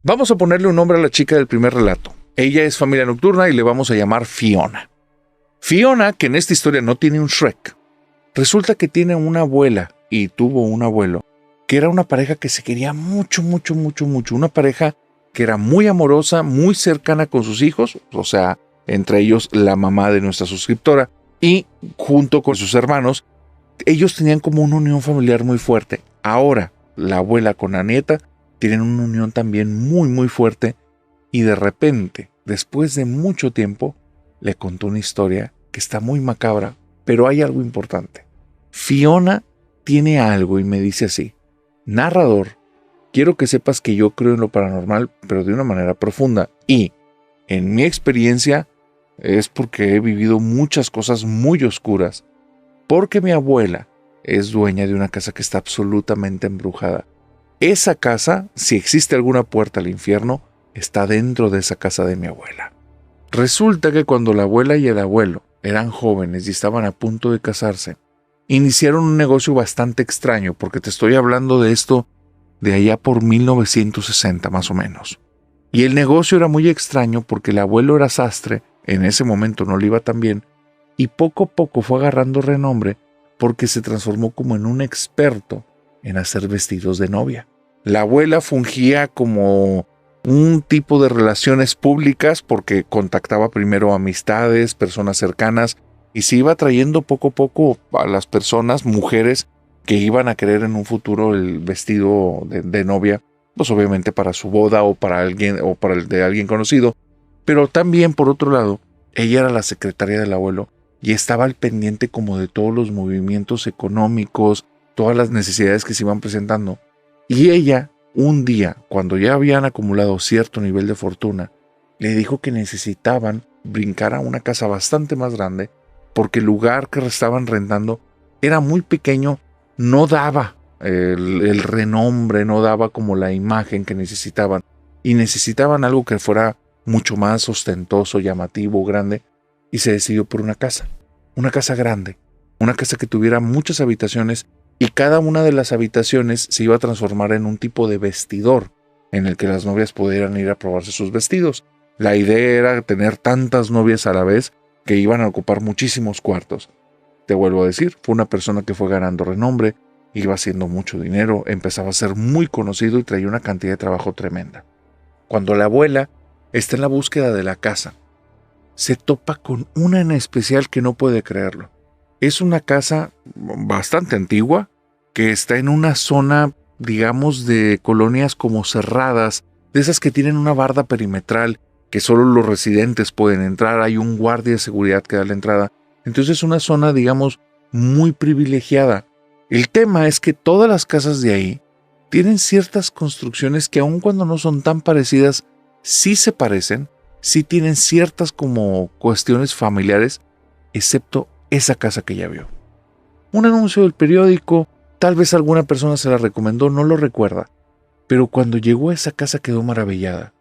Vamos a ponerle un nombre a la chica del primer relato. Ella es familia nocturna y le vamos a llamar Fiona. Fiona, que en esta historia no tiene un Shrek, resulta que tiene una abuela y tuvo un abuelo, que era una pareja que se quería mucho, mucho, mucho, mucho. Una pareja que era muy amorosa, muy cercana con sus hijos, o sea, entre ellos la mamá de nuestra suscriptora, y junto con sus hermanos, ellos tenían como una unión familiar muy fuerte. Ahora, la abuela con la nieta tienen una unión también muy, muy fuerte, y de repente, después de mucho tiempo, le contó una historia que está muy macabra, pero hay algo importante. Fiona tiene algo y me dice así: narrador, quiero que sepas que yo creo en lo paranormal, pero de una manera profunda, y en mi experiencia es porque he vivido muchas cosas muy oscuras, porque mi abuela es dueña de una casa que está absolutamente embrujada. Esa casa, si existe alguna puerta al infierno, está dentro de esa casa de mi abuela. Resulta que cuando la abuela y el abuelo eran jóvenes y estaban a punto de casarse, iniciaron un negocio bastante extraño, porque te estoy hablando de esto de allá por 1960 más o menos. Y el negocio era muy extraño porque el abuelo era sastre, en ese momento no le iba tan bien, y poco a poco fue agarrando renombre porque se transformó como en un experto en hacer vestidos de novia. La abuela fungía como un tipo de relaciones públicas porque contactaba primero amistades, personas cercanas, y se iba trayendo poco a poco a las personas, mujeres, que iban a querer en un futuro el vestido de novia, pues obviamente para su boda o para alguien o para el de alguien conocido. Pero también, por otro lado, ella era la secretaria del abuelo y estaba al pendiente como de todos los movimientos económicos, todas las necesidades que se iban presentando. Y ella, un día, cuando ya habían acumulado cierto nivel de fortuna, le dijo que necesitaban brincar a una casa bastante más grande porque el lugar que estaban rentando era muy pequeño, no daba el renombre, no daba como la imagen que necesitaban, y necesitaban algo que fuera mucho más ostentoso, llamativo, grande, y se decidió por una casa grande, una casa que tuviera muchas habitaciones, y cada una de las habitaciones se iba a transformar en un tipo de vestidor en el que las novias pudieran ir a probarse sus vestidos. La idea era tener tantas novias a la vez que iban a ocupar muchísimos cuartos. Te vuelvo a decir, fue una persona que fue ganando renombre, iba haciendo mucho dinero, empezaba a ser muy conocido y traía una cantidad de trabajo tremenda. Cuando la abuela está en la búsqueda de la casa, se topa con una en especial que no puede creerlo. Es una casa bastante antigua, que está en una zona, digamos, de colonias como cerradas, de esas que tienen una barda perimetral, que solo los residentes pueden entrar, hay un guardia de seguridad que da la entrada. Entonces es una zona, digamos, muy privilegiada. El tema es que todas las casas de ahí tienen ciertas construcciones que aun cuando no son tan parecidas, sí se parecen, sí tienen ciertas como cuestiones familiares, excepto esa casa que ella vio. Un anuncio del periódico, tal vez alguna persona se la recomendó, no lo recuerda, pero cuando llegó a esa casa quedó maravillada.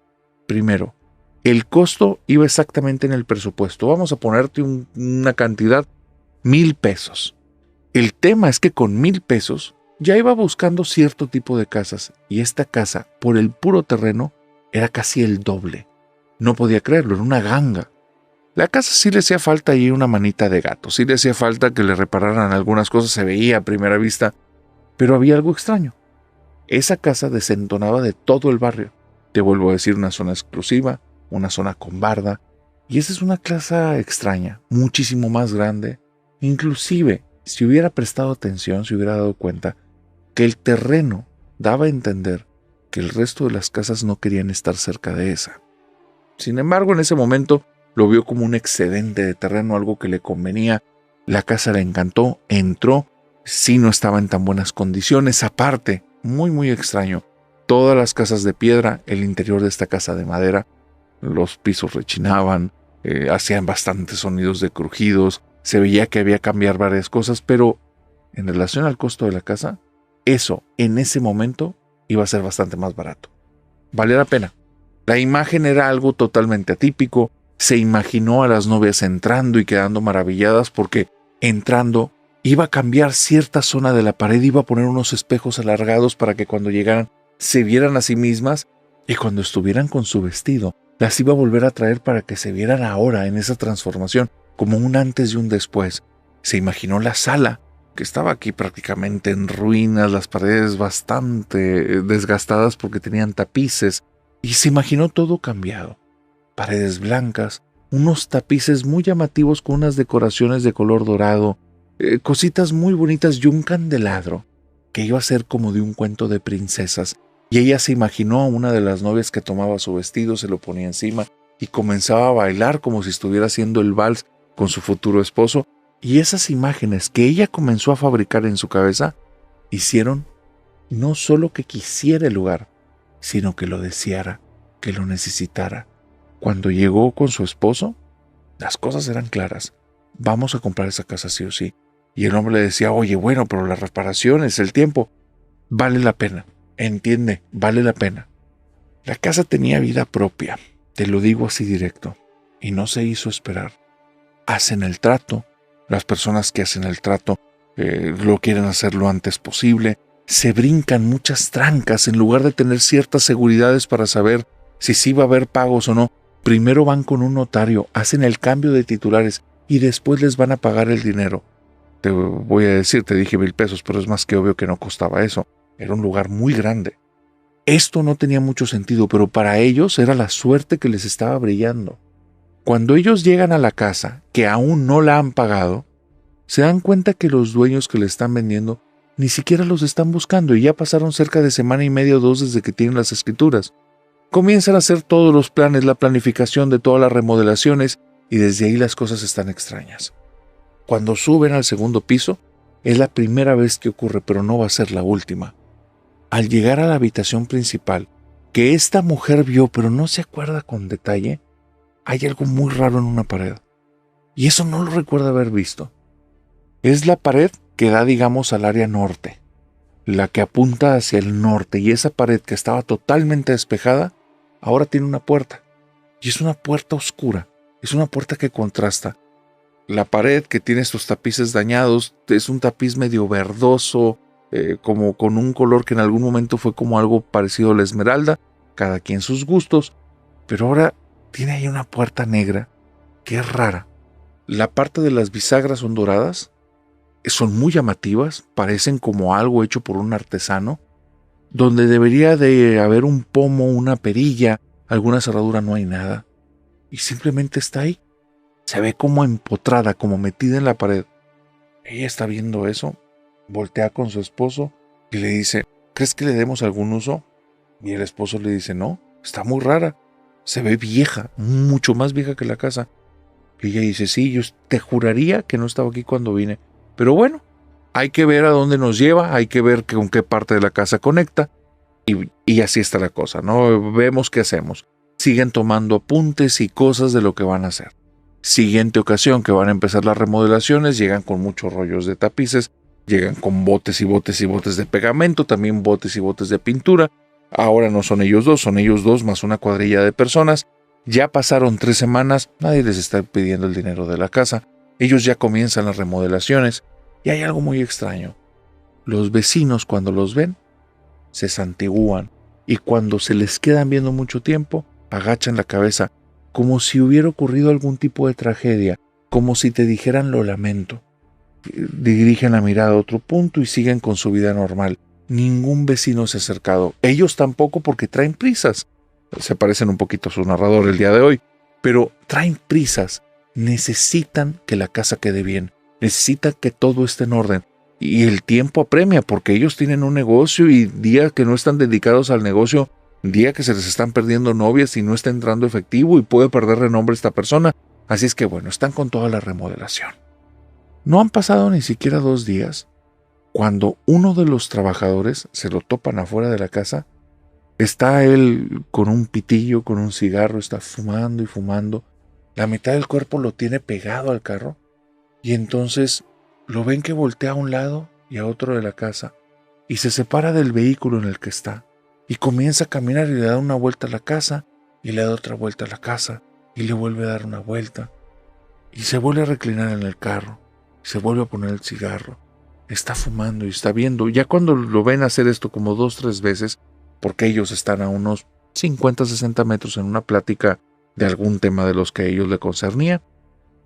Primero, el costo iba exactamente en el presupuesto. Vamos a ponerte una cantidad, 1,000 pesos. El tema es que con 1,000 pesos ya iba buscando cierto tipo de casas, y esta casa, por el puro terreno, era casi el doble. No podía creerlo, era una ganga. La casa sí le hacía falta ahí una manita de gato, sí le hacía falta que le repararan algunas cosas, se veía a primera vista, pero había algo extraño. Esa casa desentonaba de todo el barrio. Te vuelvo a decir, una zona exclusiva, una zona con barda, y esa es una casa extraña, muchísimo más grande. Inclusive, si hubiera prestado atención, se hubiera dado cuenta que el terreno daba a entender que el resto de las casas no querían estar cerca de esa. Sin embargo, en ese momento lo vio como un excedente de terreno, algo que le convenía. La casa le encantó, entró, sí no estaba en tan buenas condiciones, aparte, muy muy extraño, todas las casas de piedra, el interior de esta casa de madera, los pisos rechinaban, hacían bastantes sonidos de crujidos, se veía que había que cambiar varias cosas, pero en relación al costo de la casa, eso en ese momento iba a ser bastante más barato. Valía la pena. La imagen era algo totalmente atípico. Se imaginó a las novias entrando y quedando maravilladas porque entrando iba a cambiar cierta zona de la pared, iba a poner unos espejos alargados para que cuando llegaran se vieran a sí mismas, Y cuando estuvieran con su vestido, las iba a volver a traer para que se vieran ahora en esa transformación, como un antes y un después. Se imaginó la sala, que estaba aquí prácticamente en ruinas, las paredes bastante desgastadas porque tenían tapices, y se imaginó todo cambiado. Paredes blancas, unos tapices muy llamativos con unas decoraciones de color dorado, cositas muy bonitas y un candelabro que iba a ser como de un cuento de princesas. Y ella se imaginó a una de las novias que tomaba su vestido, se lo ponía encima y comenzaba a bailar como si estuviera haciendo el vals con su futuro esposo. Y esas imágenes que ella comenzó a fabricar en su cabeza hicieron no solo que quisiera el lugar, sino que lo deseara, que lo necesitara. Cuando llegó con su esposo, las cosas eran claras. Vamos a comprar esa casa sí o sí. Y el hombre le decía, oye, bueno, pero las reparaciones, el tiempo, vale la pena. Entiende, vale la pena. La casa tenía vida propia, te lo digo así directo, y no se hizo esperar. Hacen el trato, las personas que hacen el trato lo quieren hacer lo antes posible, se brincan muchas trancas en lugar de tener ciertas seguridades para saber si sí va a haber pagos o no. Primero van con un notario, hacen el cambio de titulares y después les van a pagar el dinero. Te voy a decir, te dije 1,000 pesos, pero es más que obvio que no costaba eso. Era un lugar muy grande. Esto no tenía mucho sentido, pero para ellos era la suerte que les estaba brillando. Cuando ellos llegan a la casa, que aún no la han pagado, se dan cuenta que los dueños que le están vendiendo ni siquiera los están buscando y ya pasaron cerca de semana y media o 2 desde que tienen las escrituras. Comienzan a hacer todos los planes, la planificación de todas las remodelaciones y desde ahí las cosas están extrañas. Cuando suben al segundo piso, es la primera vez que ocurre, pero no va a ser la última. Al llegar a la habitación principal, que esta mujer vio pero no se acuerda con detalle, hay algo muy raro en una pared. Y eso no lo recuerda haber visto. Es la pared que da, digamos, al área norte, la que apunta hacia el norte, y esa pared que estaba totalmente despejada, ahora tiene una puerta. Y es una puerta oscura, es una puerta que contrasta. La pared que tiene estos tapices dañados es un tapiz medio verdoso, como con un color que en algún momento fue como algo parecido a la esmeralda, cada quien sus gustos, pero ahora tiene ahí una puerta negra que es rara. La parte de las bisagras son doradas, son muy llamativas, parecen como algo hecho por un artesano, donde debería de haber un pomo, una perilla, alguna cerradura, no hay nada, y simplemente está ahí. Se ve como empotrada, como metida en la pared. Ella está viendo eso, voltea con su esposo y le dice, ¿crees que le demos algún uso? Y el esposo le dice, no, está muy rara, se ve vieja, mucho más vieja que la casa. Y ella dice, sí, yo te juraría que no estaba aquí cuando vine, pero bueno, hay que ver a dónde nos lleva, hay que ver con qué parte de la casa conecta, y así está la cosa, ¿no? Vemos qué hacemos. Siguen tomando apuntes y cosas de lo que van a hacer. Siguiente ocasión que van a empezar las remodelaciones, llegan con muchos rollos de tapices, llegan con botes y botes y botes de pegamento, también botes y botes de pintura. Ahora no son ellos dos más una cuadrilla de personas. Ya pasaron 3 semanas, nadie les está pidiendo el dinero de la casa. Ellos ya comienzan las remodelaciones y hay algo muy extraño. Los vecinos, cuando los ven, se santiguan y cuando se les quedan viendo mucho tiempo, agachan la cabeza como si hubiera ocurrido algún tipo de tragedia, como si te dijeran lo lamento. Dirigen la mirada a otro punto y siguen con su vida normal. Ningún vecino se ha acercado. Ellos tampoco porque traen prisas. Se parecen un poquito a su narrador el día de hoy, pero traen prisas. Necesitan que la casa quede bien. Necesitan que todo esté en orden. Y el tiempo apremia porque ellos tienen un negocio y días que no están dedicados al negocio, día que se les están perdiendo novias y no está entrando efectivo y puede perder renombre esta persona. Así es que bueno, están con toda la remodelación. No han pasado ni siquiera 2 días cuando uno de los trabajadores se lo topan afuera de la casa. Está él con un pitillo, con un cigarro, está fumando y fumando. La mitad del cuerpo lo tiene pegado al carro y entonces lo ven que voltea a un lado y a otro de la casa y se separa del vehículo en el que está. Y comienza a caminar y le da una vuelta a la casa, y le da otra vuelta a la casa, y le vuelve a dar una vuelta. Y se vuelve a reclinar en el carro, y se vuelve a poner el cigarro. Está fumando y está viendo. Ya cuando lo ven hacer esto como 2, 3 veces, porque ellos están a unos 50, 60 metros en una plática de algún tema de los que a ellos le concernía,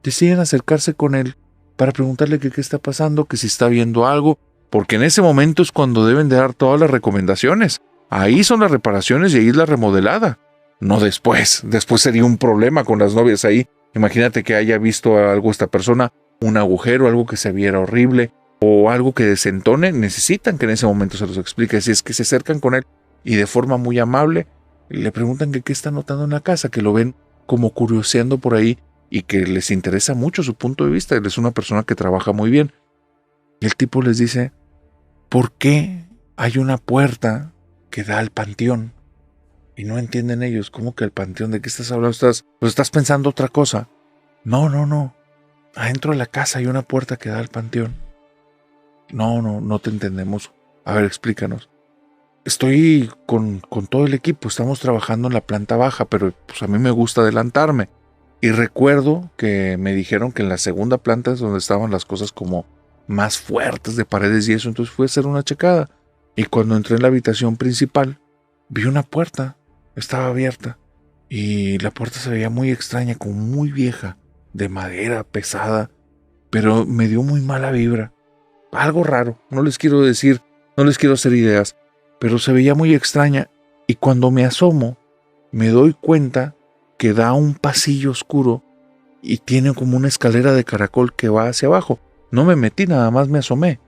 deciden acercarse con él para preguntarle que qué está pasando, que si está viendo algo, porque en ese momento es cuando deben de dar todas las recomendaciones. Ahí son las reparaciones y ahí es la remodelada. No después. Después sería un problema con las novias ahí. Imagínate que haya visto algo esta persona, un agujero, algo que se viera horrible o algo que desentone. Necesitan que en ese momento se los explique. Si es que se acercan con él y de forma muy amable le preguntan que qué está notando en la casa, que lo ven como curioseando por ahí y que les interesa mucho su punto de vista. Él es una persona que trabaja muy bien. Y el tipo les dice, ¿por qué hay una puerta que da al panteón? Y no entienden ellos, ¿cómo que el panteón? ¿De qué estás hablando? ¿Estás pensando otra cosa? No. Adentro de la casa hay una puerta que da al panteón. No te entendemos. A ver, explícanos. Estoy con todo el equipo, estamos trabajando en la planta baja, pero pues a mí me gusta adelantarme. Y recuerdo que me dijeron que en la segunda planta es donde estaban las cosas como más fuertes de paredes y eso, entonces fui a hacer una checada. Y cuando entré en la habitación principal, vi una puerta, estaba abierta. Y la puerta se veía muy extraña, como muy vieja, de madera, pesada, pero me dio muy mala vibra. Algo raro, no les quiero decir, no les quiero hacer ideas, pero se veía muy extraña y cuando me asomo, me doy cuenta que da a un pasillo oscuro y tiene como una escalera de caracol que va hacia abajo. No me metí, nada más me asomé.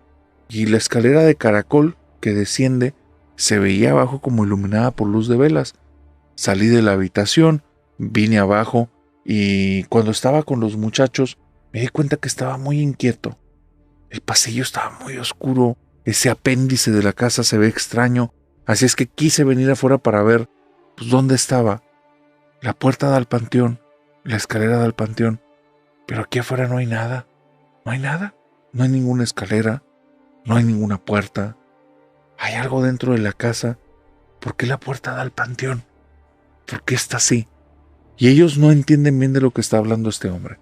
Y la escalera de caracol que desciende se veía abajo como iluminada por luz de velas. Salí de la habitación, vine abajo y cuando estaba con los muchachos me di cuenta que estaba muy inquieto. El pasillo estaba muy oscuro, ese apéndice de la casa se ve extraño, así es que quise venir afuera para ver pues, dónde estaba. La puerta da al panteón, la escalera da al panteón, pero aquí afuera no hay nada. No hay nada, no hay ninguna escalera, no hay ninguna puerta. Hay algo dentro de la casa. ¿Por qué la puerta da al panteón? ¿Por qué está así? Y ellos no entienden bien de lo que está hablando este hombre.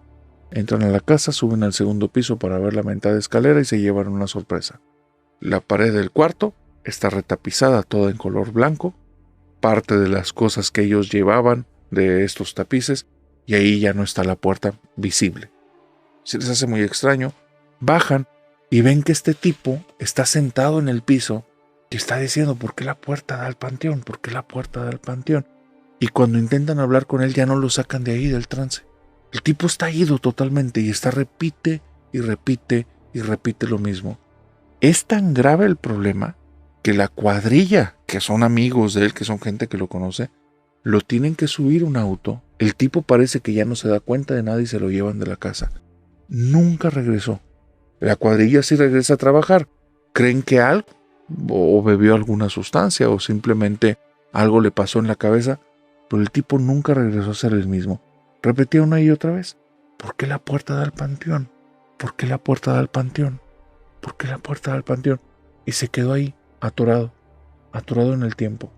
Entran a la casa, suben al segundo piso para ver la mentada escalera y se llevan una sorpresa. La pared del cuarto está retapizada toda en color blanco, parte de las cosas que ellos llevaban de estos tapices, y ahí ya no está la puerta visible. Se les hace muy extraño, bajan y ven que este tipo está sentado en el piso y está diciendo, ¿por qué la puerta da al panteón? ¿Por qué la puerta da al panteón? Y cuando intentan hablar con él ya no lo sacan de ahí del trance. El tipo está ido totalmente y repite lo mismo. Es tan grave el problema que la cuadrilla, que son amigos de él, que son gente que lo conoce, lo tienen que subir a un auto. El tipo parece que ya no se da cuenta de nada y se lo llevan de la casa. Nunca regresó. La cuadrilla sí regresa a trabajar. Creen que algo, o bebió alguna sustancia, o simplemente algo le pasó en la cabeza, pero el tipo nunca regresó a ser el mismo. Repetía una y otra vez, ¿por qué la puerta da al panteón? ¿Por qué la puerta da al panteón? ¿Por qué la puerta da al panteón? Y se quedó ahí, atorado en el tiempo.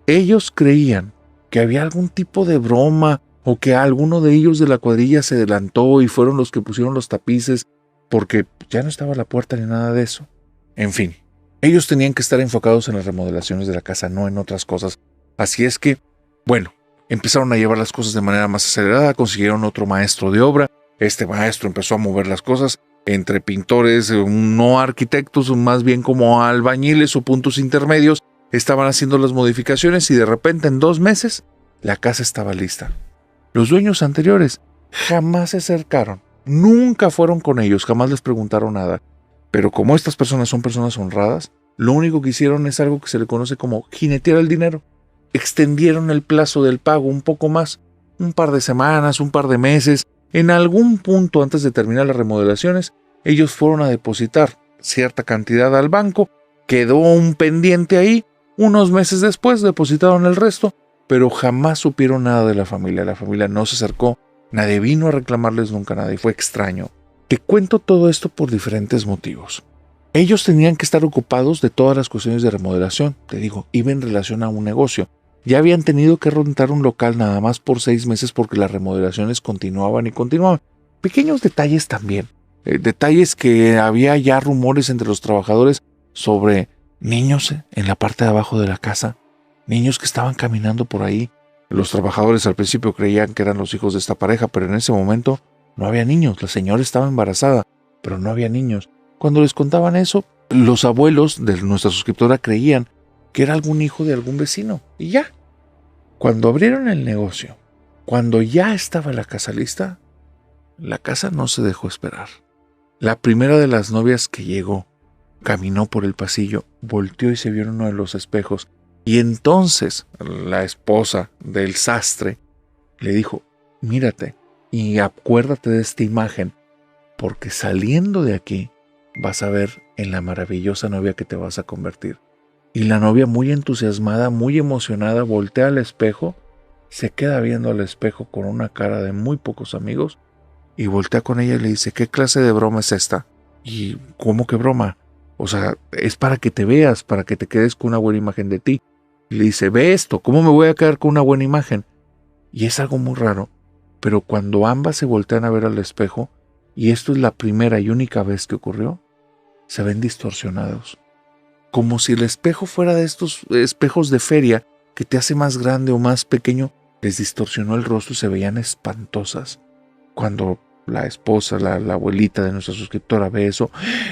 Ellos creían que había algún tipo de broma o que alguno de ellos de la cuadrilla se adelantó y fueron los que pusieron los tapices porque ya no estaba la puerta ni nada de eso. En fin, ellos tenían que estar enfocados en las remodelaciones de la casa, no en otras cosas. Así es que, bueno, empezaron a llevar las cosas de manera más acelerada, consiguieron otro maestro de obra. Este maestro empezó a mover las cosas entre pintores, no arquitectos, más bien como albañiles o puntos intermedios. Estaban haciendo las modificaciones y de repente en 2 meses la casa estaba lista. Los dueños anteriores jamás se acercaron, nunca fueron con ellos, jamás les preguntaron nada. Pero como estas personas son personas honradas, lo único que hicieron es algo que se le conoce como jinetear el dinero. Extendieron el plazo del pago un poco más, un par de semanas, un par de meses. En algún punto antes de terminar las remodelaciones, ellos fueron a depositar cierta cantidad al banco, quedó un pendiente ahí, unos meses después depositaron el resto, pero jamás supieron nada de la familia no se acercó, nadie vino a reclamarles nunca nada y fue extraño. Te cuento todo esto por diferentes motivos. Ellos tenían que estar ocupados de todas las cuestiones de remodelación, te digo, iba en relación a un negocio. Ya habían tenido que rentar un local nada más por 6 meses porque las remodelaciones continuaban y continuaban. Pequeños detalles también. Detalles que había ya rumores entre los trabajadores sobre niños en la parte de abajo de la casa. Niños que estaban caminando por ahí. Los trabajadores al principio creían que eran los hijos de esta pareja, pero en ese momento no había niños. La señora estaba embarazada, pero no había niños. Cuando les contaban eso, los abuelos de nuestra suscriptora creían que era algún hijo de algún vecino. Y ya. Cuando abrieron el negocio, cuando ya estaba la casa lista, la casa no se dejó esperar. La primera de las novias que llegó, caminó por el pasillo, volteó y se vio en uno de los espejos. Y entonces la esposa del sastre le dijo, mírate y acuérdate de esta imagen, porque saliendo de aquí vas a ver en la maravillosa novia que te vas a convertir. Y la novia, muy entusiasmada, muy emocionada, voltea al espejo, se queda viendo al espejo con una cara de muy pocos amigos y voltea con ella y le dice, ¿qué clase de broma es esta? ¿Y cómo que broma? O sea, es para que te veas, para que te quedes con una buena imagen de ti. Y le dice, ve esto, ¿cómo me voy a quedar con una buena imagen? Y es algo muy raro, pero cuando ambas se voltean a ver al espejo, y esto es la primera y única vez que ocurrió, se ven distorsionados. Como si el espejo fuera de estos espejos de feria que te hace más grande o más pequeño, les distorsionó el rostro y se veían espantosas. Cuando la esposa, la abuelita de nuestra suscriptora ve eso,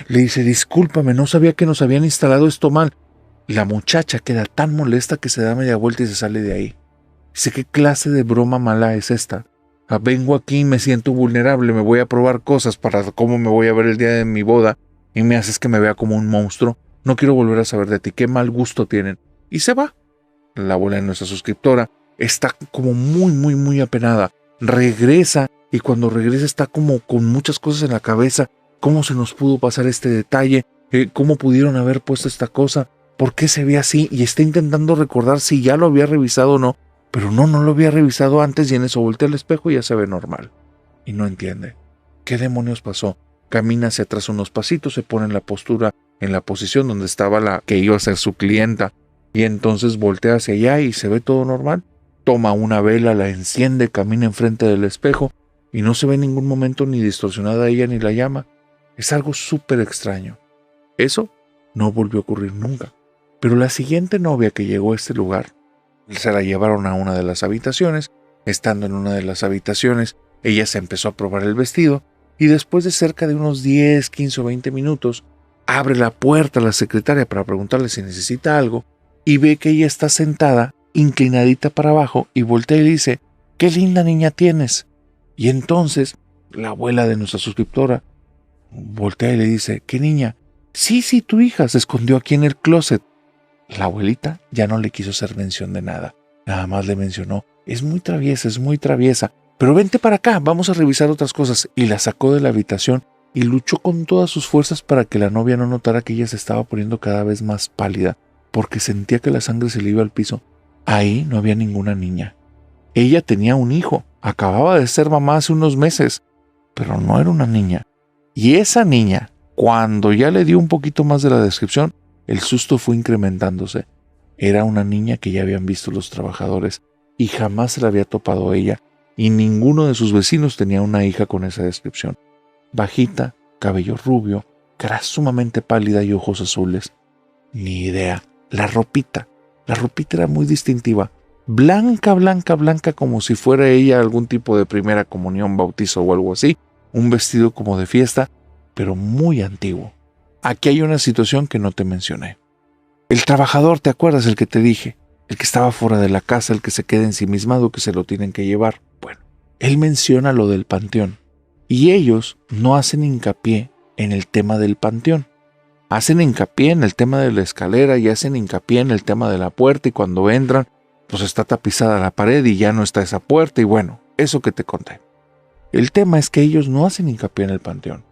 le dice, discúlpame, no sabía que nos habían instalado esto mal. Y la muchacha queda tan molesta que se da media vuelta y se sale de ahí. Dice, ¿qué clase de broma mala es esta? Vengo aquí y me siento vulnerable, me voy a probar cosas para cómo me voy a ver el día de mi boda y me haces que me vea como un monstruo. No quiero volver a saber de ti, qué mal gusto tienen. Y se va. La abuela de nuestra suscriptora está como muy apenada. Regresa y cuando regresa está como con muchas cosas en la cabeza. ¿Cómo se nos pudo pasar este detalle? ¿Cómo pudieron haber puesto esta cosa? ¿Por qué se ve así? Y está intentando recordar si ya lo había revisado o no. Pero no lo había revisado antes y en eso voltea al espejo y ya se ve normal. Y no entiende. ¿Qué demonios pasó? Camina hacia atrás unos pasitos, se pone en la postura, en la posición donde estaba la que iba a ser su clienta. Y entonces voltea hacia allá y se ve todo normal. Toma una vela, la enciende, camina enfrente del espejo y no se ve en ningún momento ni distorsionada ella ni la llama. Es algo súper extraño. Eso no volvió a ocurrir nunca. Pero la siguiente novia que llegó a este lugar, se la llevaron a una de las habitaciones. Estando en una de las habitaciones, ella se empezó a probar el vestido y después de cerca de unos 10, 15 o 20 minutos, abre la puerta a la secretaria para preguntarle si necesita algo y ve que ella está sentada, inclinadita para abajo y voltea y le dice, ¡qué linda niña tienes! Y entonces la abuela de nuestra suscriptora voltea y le dice, ¿qué niña? Sí, tu hija se escondió aquí en el closet. La abuelita ya no le quiso hacer mención de nada. Nada más le mencionó, es muy traviesa, pero vente para acá, vamos a revisar otras cosas. Y la sacó de la habitación y luchó con todas sus fuerzas para que la novia no notara que ella se estaba poniendo cada vez más pálida, porque sentía que la sangre se le iba al piso. Ahí no había ninguna niña. Ella tenía un hijo, acababa de ser mamá hace unos meses, pero no era una niña. Y esa niña, cuando ya le dio un poquito más de la descripción, el susto fue incrementándose. Era una niña que ya habían visto los trabajadores y jamás se la había topado ella, y ninguno de sus vecinos tenía una hija con esa descripción. Bajita, cabello rubio, cara sumamente pálida y ojos azules. Ni idea. La ropita era muy distintiva. Blanca, como si fuera ella algún tipo de primera comunión, bautizo o algo así. Un vestido como de fiesta, pero muy antiguo. Aquí hay una situación que no te mencioné. El trabajador, ¿te acuerdas? El que te dije. El que estaba fuera de la casa, el que se queda ensimismado, que se lo tienen que llevar. Bueno, él menciona lo del panteón. Y ellos no hacen hincapié en el tema del panteón. Hacen hincapié en el tema de la escalera y hacen hincapié en el tema de la puerta y cuando entran, pues está tapizada la pared y ya no está esa puerta y bueno, eso que te conté. El tema es que ellos no hacen hincapié en el panteón.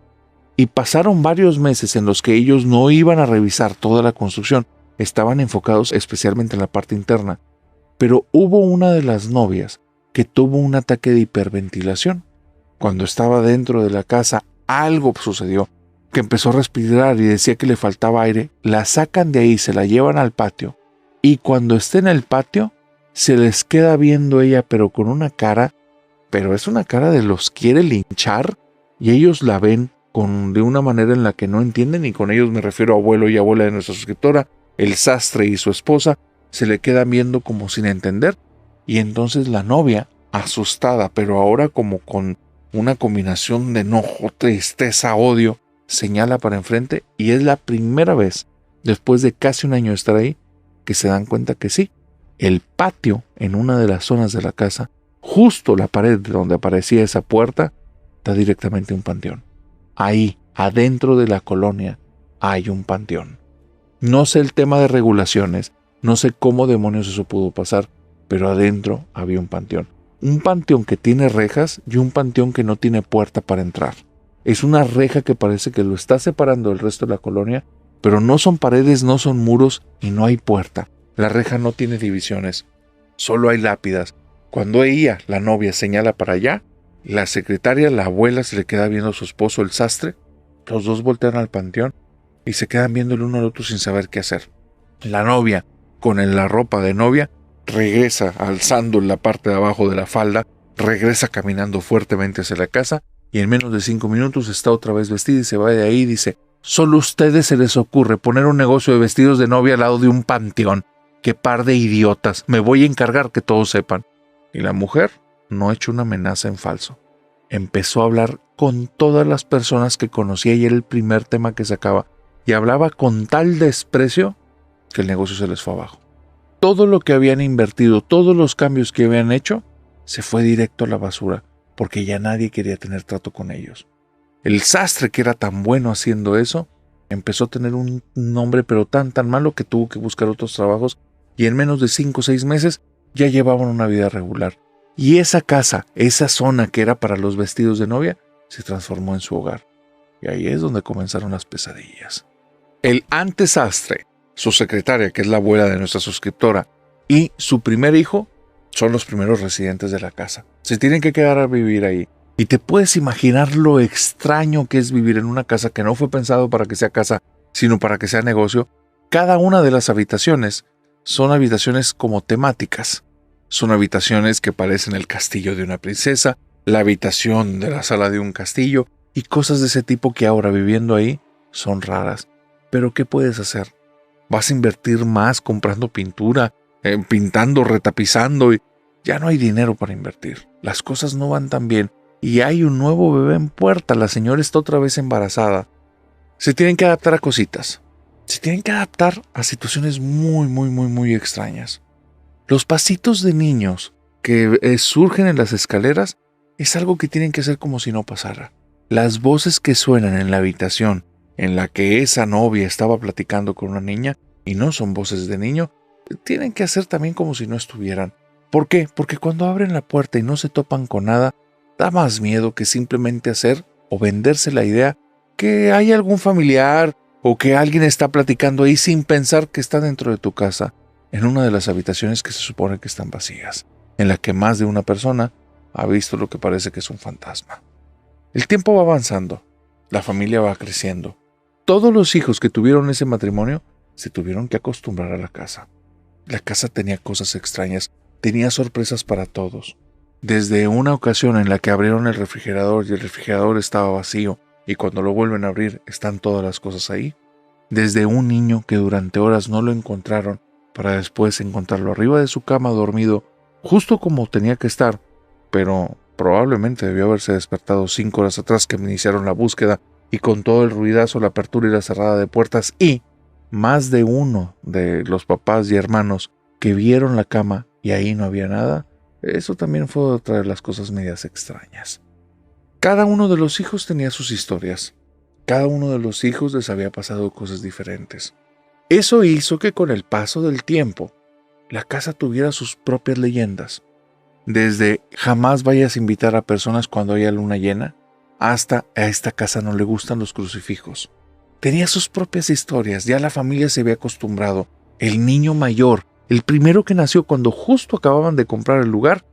Y pasaron varios meses en los que ellos no iban a revisar toda la construcción, estaban enfocados especialmente en la parte interna. Pero hubo una de las novias que tuvo un ataque de hiperventilación. Cuando estaba dentro de la casa, algo sucedió, que empezó a respirar y decía que le faltaba aire. La sacan de ahí, se la llevan al patio y cuando esté en el patio, se les queda viendo ella, pero con una cara, pero es una cara de los quiere linchar y ellos la ven de una manera en la que no entienden, y con ellos me refiero a abuelo y abuela de nuestra suscriptora, el sastre y su esposa, se le quedan viendo como sin entender, y entonces la novia, asustada, pero ahora como con una combinación de enojo, tristeza, odio, señala para enfrente, y es la primera vez, después de casi un año de estar ahí, que se dan cuenta que sí, el patio en una de las zonas de la casa, justo la pared de donde aparecía esa puerta, da directamente a un panteón. Ahí, adentro de la colonia, hay un panteón. No sé el tema de regulaciones, no sé cómo demonios eso pudo pasar, pero adentro había un panteón. Un panteón que tiene rejas y un panteón que no tiene puerta para entrar. Es una reja que parece que lo está separando del resto de la colonia, pero no son paredes, no son muros y no hay puerta. La reja no tiene divisiones, solo hay lápidas. Cuando ella, la novia, señala para allá, la secretaria, la abuela, se le queda viendo a su esposo, el sastre. Los dos voltean al panteón y se quedan viendo el uno al otro sin saber qué hacer. La novia, con la ropa de novia, regresa alzando la parte de abajo de la falda, regresa caminando fuertemente hacia la casa y en menos de 5 minutos está otra vez vestida y se va de ahí y dice: solo a ustedes se les ocurre poner un negocio de vestidos de novia al lado de un panteón. ¡Qué par de idiotas! Me voy a encargar que todos sepan. Y la mujer no echó una amenaza en falso. Empezó a hablar con todas las personas que conocía y era el primer tema que sacaba. Y hablaba con tal desprecio que el negocio se les fue abajo. Todo lo que habían invertido, todos los cambios que habían hecho, se fue directo a la basura, porque ya nadie quería tener trato con ellos. El sastre, que era tan bueno haciendo eso, empezó a tener un nombre pero tan malo que tuvo que buscar otros trabajos y en menos de 5 o 6 meses ya llevaban una vida regular. Y esa casa, esa zona que era para los vestidos de novia, se transformó en su hogar. Y ahí es donde comenzaron las pesadillas. El antesastre, su secretaria, que es la abuela de nuestra suscriptora, y su primer hijo son los primeros residentes de la casa. Se tienen que quedar a vivir ahí. Y te puedes imaginar lo extraño que es vivir en una casa que no fue pensado para que sea casa, sino para que sea negocio. Cada una de las habitaciones son habitaciones como temáticas. Son habitaciones que parecen el castillo de una princesa, la habitación de la sala de un castillo y cosas de ese tipo que ahora viviendo ahí son raras. Pero ¿qué puedes hacer? Vas a invertir más comprando pintura, pintando, retapizando y ya no hay dinero para invertir. Las cosas no van tan bien y hay un nuevo bebé en puerta. La señora está otra vez embarazada. Se tienen que adaptar a cositas. Se tienen que adaptar a situaciones muy extrañas. Los pasitos de niños que surgen en las escaleras es algo que tienen que hacer como si no pasara. Las voces que suenan en la habitación en la que esa novia estaba platicando con una niña y no son voces de niño, tienen que hacer también como si no estuvieran. ¿Por qué? Porque cuando abren la puerta y no se topan con nada, da más miedo que simplemente hacer o venderse la idea que hay algún familiar o que alguien está platicando ahí sin pensar que está dentro de tu casa, en una de las habitaciones que se supone que están vacías, en la que más de una persona ha visto lo que parece que es un fantasma. El tiempo va avanzando, la familia va creciendo. Todos los hijos que tuvieron ese matrimonio se tuvieron que acostumbrar a la casa. La casa tenía cosas extrañas, tenía sorpresas para todos. Desde una ocasión en la que abrieron el refrigerador y el refrigerador estaba vacío y cuando lo vuelven a abrir están todas las cosas ahí. Desde un niño que durante horas no lo encontraron para después encontrarlo arriba de su cama dormido, justo como tenía que estar, pero probablemente debió haberse despertado 5 horas atrás que me iniciaron la búsqueda y con todo el ruidazo, la apertura y la cerrada de puertas y más de uno de los papás y hermanos que vieron la cama y ahí no había nada. Eso también fue otra de las cosas medias extrañas. Cada uno de los hijos tenía sus historias. Cada uno de los hijos les había pasado cosas diferentes. Eso hizo que con el paso del tiempo, la casa tuviera sus propias leyendas. Desde jamás vayas a invitar a personas cuando haya luna llena, hasta a esta casa no le gustan los crucifijos. Tenía sus propias historias, ya la familia se había acostumbrado. El niño mayor, el primero que nació cuando justo acababan de comprar el lugar,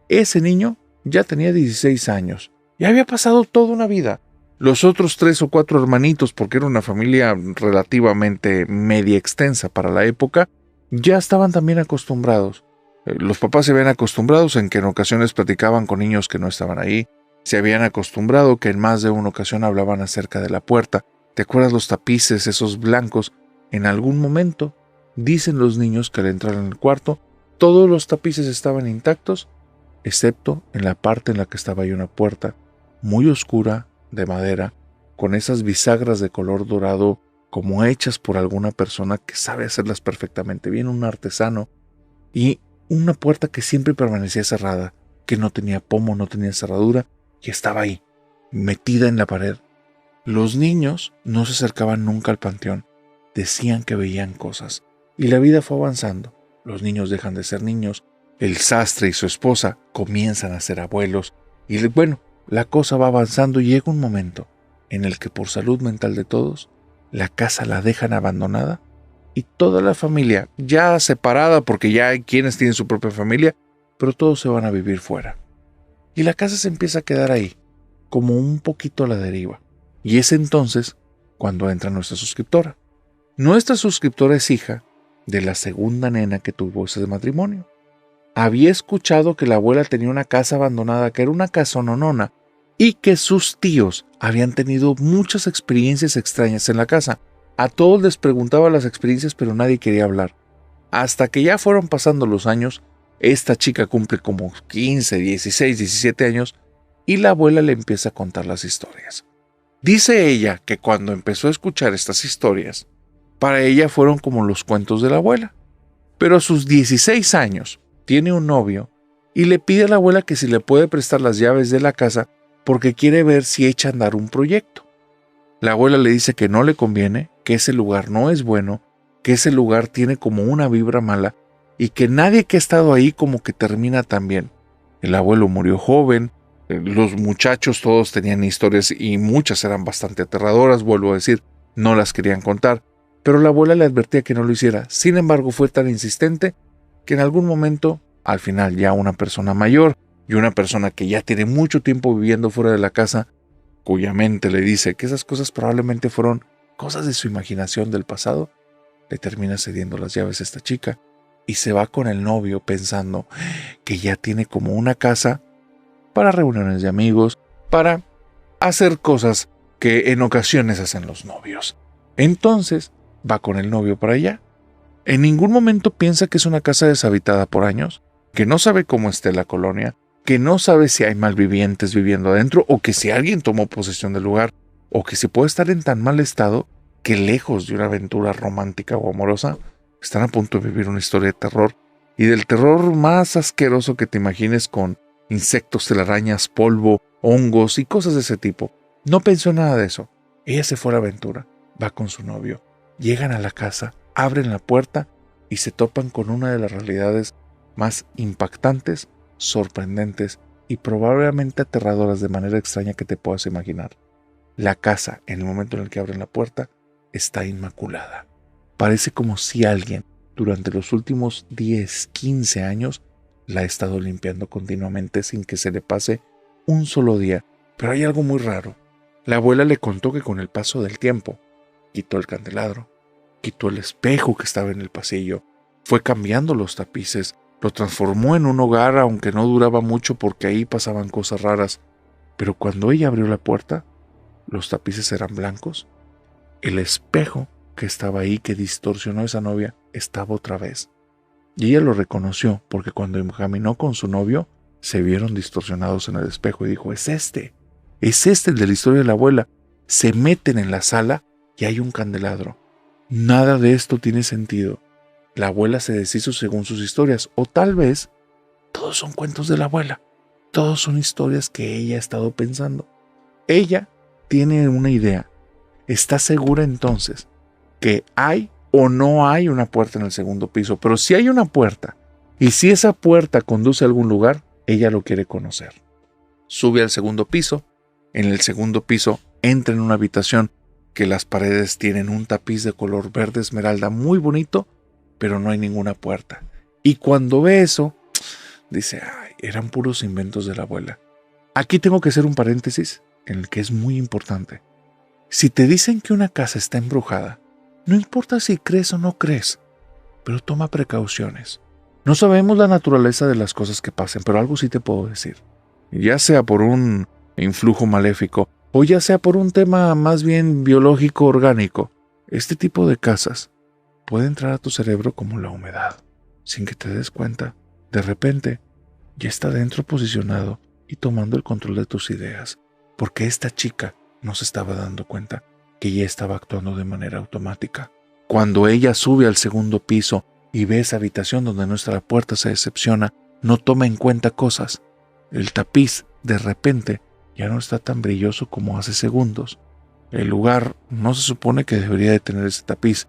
ese niño ya tenía 16 años. Ya había pasado toda una vida. Los otros 3 o 4 hermanitos, porque era una familia relativamente media extensa para la época, ya estaban también acostumbrados. Los papás se habían acostumbrado en que en ocasiones platicaban con niños que no estaban ahí. Se habían acostumbrado que en más de una ocasión hablaban acerca de la puerta. ¿Te acuerdas los tapices, esos blancos? En algún momento Dicen los niños que al entrar en el cuarto, todos los tapices estaban intactos, excepto en la parte en la que estaba ahí una puerta muy oscura de madera, con esas bisagras de color dorado como hechas por alguna persona que sabe hacerlas perfectamente bien, un artesano, y una puerta que siempre permanecía cerrada, que no tenía pomo, no tenía cerradura, y estaba ahí, metida en la pared. Los niños no se acercaban nunca al panteón, decían que veían cosas, y la vida fue avanzando. Los niños dejan de ser niños, el sastre y su esposa comienzan a ser abuelos, y bueno, la cosa va avanzando y llega un momento en el que por salud mental de todos, la casa la dejan abandonada y toda la familia, ya separada porque ya hay quienes tienen su propia familia, pero todos se van a vivir fuera. Y la casa se empieza a quedar ahí, como un poquito a la deriva. Y es entonces cuando entra nuestra suscriptora. Nuestra suscriptora es hija de la segunda nena que tuvo ese matrimonio. Había escuchado que la abuela tenía una casa abandonada, que era una casononona, y que sus tíos habían tenido muchas experiencias extrañas en la casa. A todos les preguntaba las experiencias, pero nadie quería hablar. Hasta que ya fueron pasando los años, esta chica cumple como 15, 16, 17 años, y la abuela le empieza a contar las historias. Dice ella que cuando empezó a escuchar estas historias, para ella fueron como los cuentos de la abuela. Pero a sus 16 años, tiene un novio y le pide a la abuela que si le puede prestar las llaves de la casa porque quiere ver si echa a andar un proyecto. La abuela le dice que no le conviene, que ese lugar no es bueno, que ese lugar tiene como una vibra mala y que nadie que ha estado ahí como que termina tan bien. El abuelo murió joven, los muchachos todos tenían historias y muchas eran bastante aterradoras, vuelvo a decir, no las querían contar, pero la abuela le advertía que no lo hiciera. Sin embargo, fue tan insistente que en algún momento, al final ya una persona mayor y una persona que ya tiene mucho tiempo viviendo fuera de la casa, cuya mente le dice que esas cosas probablemente fueron cosas de su imaginación del pasado, le termina cediendo las llaves a esta chica y se va con el novio pensando que ya tiene como una casa para reuniones de amigos, para hacer cosas que en ocasiones hacen los novios. Entonces va con el novio para allá. En ningún momento piensa que es una casa deshabitada por años, que no sabe cómo esté la colonia, que no sabe si hay malvivientes viviendo adentro o que si alguien tomó posesión del lugar o que se puede estar en tan mal estado que lejos de una aventura romántica o amorosa están a punto de vivir una historia de terror y del terror más asqueroso que te imagines, con insectos, telarañas, polvo, hongos y cosas de ese tipo. No pensó en nada de eso. Ella se fue a la aventura, va con su novio, llegan a la casa, abren la puerta y se topan con una de las realidades más impactantes, sorprendentes y probablemente aterradoras de manera extraña que te puedas imaginar. La casa, en el momento en el que abren la puerta, está inmaculada. Parece como si alguien, durante los últimos 10, 15 años, la ha estado limpiando continuamente sin que se le pase un solo día. Pero hay algo muy raro. La abuela le contó que con el paso del tiempo, quitó el candelabro, quitó el espejo que estaba en el pasillo, fue cambiando los tapices, lo transformó en un hogar, aunque no duraba mucho porque ahí pasaban cosas raras. Pero cuando ella abrió la puerta, los tapices eran blancos. El espejo que estaba ahí, que distorsionó a esa novia, estaba otra vez. Y ella lo reconoció porque cuando caminó con su novio, se vieron distorsionados en el espejo y dijo, es este el de la historia de la abuela. Se meten en la sala y hay un candelabro. Nada de esto tiene sentido. La abuela se deshizo según sus historias, o tal vez todos son cuentos de la abuela. Todos son historias que ella ha estado pensando. Ella tiene una idea. Está segura entonces que hay o no hay una puerta en el segundo piso, pero si hay una puerta y si esa puerta conduce a algún lugar, ella lo quiere conocer. Sube al segundo piso. En el segundo piso entra en una habitación que las paredes tienen un tapiz de color verde esmeralda muy bonito, pero no hay ninguna puerta. Y cuando ve eso, dice, ay, eran puros inventos de la abuela. Aquí tengo que hacer un paréntesis en el que es muy importante. Si te dicen que una casa está embrujada, no importa si crees o no crees, pero toma precauciones. No sabemos la naturaleza de las cosas que pasen, pero algo sí te puedo decir. Ya sea por un influjo maléfico o ya sea por un tema más bien biológico orgánico, este tipo de casas puede entrar a tu cerebro como la humedad. Sin que te des cuenta, de repente, ya está dentro posicionado y tomando el control de tus ideas, porque esta chica no se estaba dando cuenta que ya estaba actuando de manera automática. Cuando ella sube al segundo piso y ve esa habitación donde no está la puerta, se decepciona, no toma en cuenta cosas. El tapiz, de repente, ya no está tan brilloso como hace segundos. El lugar no se supone que debería de tener ese tapiz.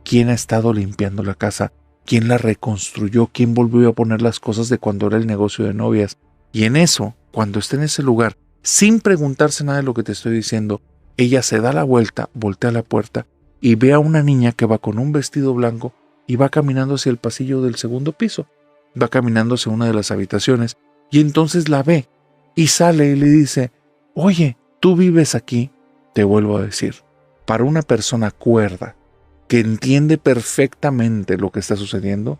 ¿Quién ha estado limpiando la casa? ¿Quién la reconstruyó? ¿Quién volvió a poner las cosas de cuando era el negocio de novias? Y en eso, cuando está en ese lugar, sin preguntarse nada de lo que te estoy diciendo, ella se da la vuelta, voltea a la puerta y ve a una niña que va con un vestido blanco y va caminando hacia el pasillo del segundo piso. Va caminando hacia una de las habitaciones y entonces la ve y sale y le dice: oye, ¿tú vives aquí? Te vuelvo a decir, para una persona cuerda que entiende perfectamente lo que está sucediendo,